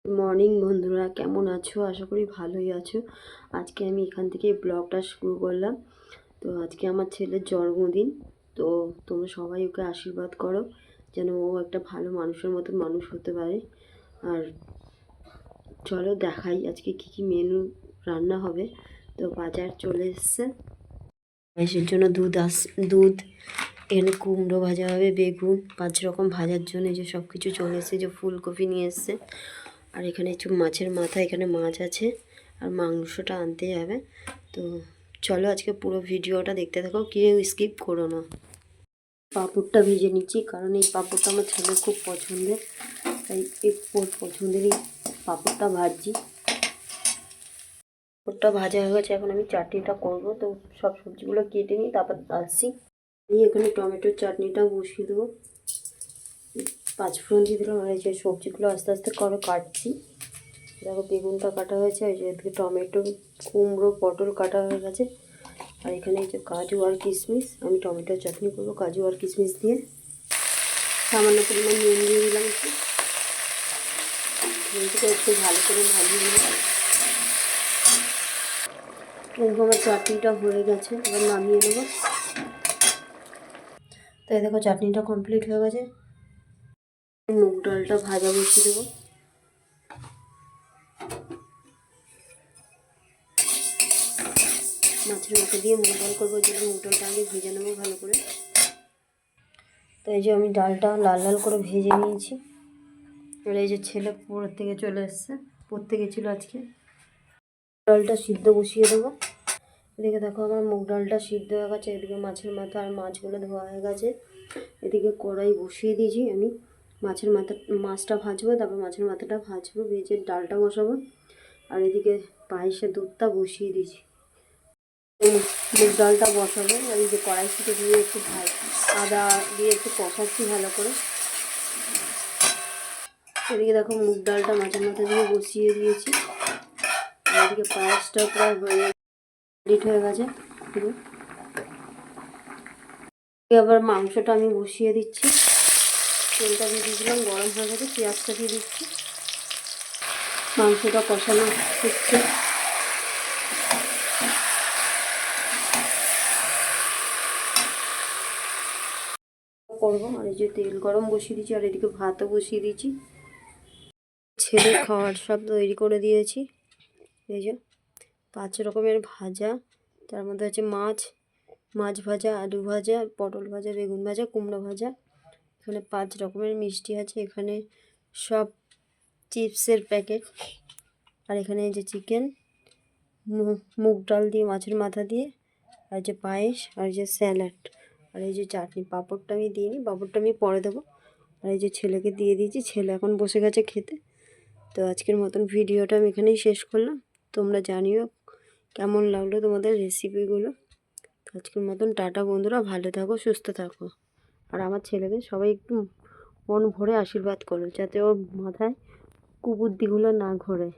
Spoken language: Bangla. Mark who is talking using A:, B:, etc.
A: মর্নিং বন্ধুরা, কেমন আছো? আশা করি ভালোই আছো। আজকে আমি এখান থেকে ব্লগটা শুরু করলাম। তো আজকে আমার ছেলের জন্মদিন। তো তোমরা সবাই ওকে আশীর্বাদ করো যেন ও একটা ভালো মানুষের মতন মানুষ হতে পারে। আর চলো দেখাই আজকে কি কি মেনু রান্না হবে। তো বাজার চলে এসছে, পায়েসের জন্য দুধ, এখানে কুমড়ো ভাজা হবে, বেগুন, 5 রকম ভাজার জন্য যে সব কিছু চলে এসছে। যে ফুলকপি নিয়ে এসছে, আর এখানে একটু মাছের মাথা, এখানে মাছ আছে, আর মাংসটা আনতে যাবে। তো চলো আজকে পুরো ভিডিওটা দেখতে থাকো, কেউ স্কিপ করো না। পাঁপড়টা ভেজে নিচ্ছি, কারণ এই পাঁপড়টা আমার ছেলের খুব পছন্দের, তাই এই পছন্দেরই পাঁপড়টা ভাজছি। পাঁপড়টা ভাজা হয়ে গেছে, এখন আমি চাটনিটা করবো। তো সব সবজিগুলো কেটে নিই, তারপর আসছি। আমি এখানে টমেটোর চাটনিটা বসিয়ে দেবো। 5 ফোড়ন দিয়ে দিলাম, আর এই যে সবজিগুলো আস্তে আস্তে করে কাটছি। দেখো বেগুনটা কাটা হয়েছে, এই যে এদিকে টমেটো, কুমড়ো, পটল কাটা হয়ে গেছে। আর এখানে এই যে কাজু আর কিশমিশ, আমি টমেটোর চাটনি করবো কাজু আর কিশমিশ দিয়ে। সামান্য পরিমাণ নুন দিয়ে দিলাম একটু, নুনটাকে একটু ভালো করে ভাজিয়ে নিলাম। আমার চাটনিটা হয়ে গেছে, এবার নামিয়ে নেবো। তাই দেখো চাটনিটা কমপ্লিট হয়ে গেছে। মুগ ডালটা ভাজা বসিয়ে দেবো। মাছের মাথা দিয়ে মুগ ডাল করবো, যেটা মুগ ডালটা আগে ভেজে নেবো ভালো করে। তো এই যে আমি ডালটা লাল লাল করে ভেজে নিয়েছি। আর এই যে ছেলে পড়তে থেকে চলে এসছে, পড়তে গেছিলো আজকে। ডালটা সিদ্ধ বসিয়ে দেবো। এদিকে দেখো আমার মুগ ডালটা সিদ্ধ হয়ে গেছে, এদিকে মাছের মাথা আর মাছগুলো ধোয়া হয়ে গেছে। এদিকে কড়াই বসিয়ে দিয়েছি আমি, মাছটা ভাজবো, তারপর মাছের মাথাটা ভাজবো, ভেজে ডালটা বসাবো। আর এদিকে পায়েসের দুধটা বসিয়ে দিয়েছি। মুগ ডালটা বসাবো, আর এই যে কড়াই থেকে দিয়ে একটু আদা দিয়ে একটু কষাচ্ছি ভালো করে। এদিকে দেখো মুগ ডালটা মাছের মাথা দিয়ে বসিয়ে দিয়েছি। এদিকে পায়েসটা প্রায় রেডি হয়ে গেছে পুরো। আবার মাংসটা আমি বসিয়ে দিচ্ছি, তেলটা দিয়ে দিয়েছিলাম, গরম হয়ে গেছে, পেঁয়াজটা দিয়ে দিচ্ছি। মাংসটা কষানো হচ্ছে। করবো, আর এই যে তেল গরম বসিয়ে দিয়েছি, আর এদিকে ভাতও বসিয়ে দিয়েছি। ছেলে খাওয়ার সব তৈরি করে দিয়েছি। এই যে 5 রকমের ভাজা, তার মধ্যে হচ্ছে মাছ ভাজা, আলু ভাজা, পটল ভাজা, বেগুন ভাজা, কুমড়ো ভাজা। এখানে 5 রকমের মিষ্টি আছে, এখানে সব চিপসের প্যাকেট। আর এখানে এই যে চিকেন, মুগ ডাল দিয়ে, মাছের মাথা দিয়ে, আর যে পায়েস, আর যে স্যালাড, আর এই যে চাটনি। পাঁপড়টা আমি দিইনি, পাঁপড়টা আমি পরে দেবো। আর এই যে ছেলেকে দিয়ে দিয়েছি, ছেলে এখন বসে গেছে খেতে। তো আজকের মতন ভিডিওটা আমি এখানেই শেষ করলাম। তোমরা জানিও কেমন লাগলো তোমাদের রেসিপিগুলো। আজকের মতন টাটা বন্ধুরা, ভালো থাকো, সুস্থ থাকো। আর আমার ছেলেকে সবাই একটু মন ভরে আশীর্বাদ করো, যাতে ওর মাথায় কুবুদ্ধিগুলো না ঘোরে।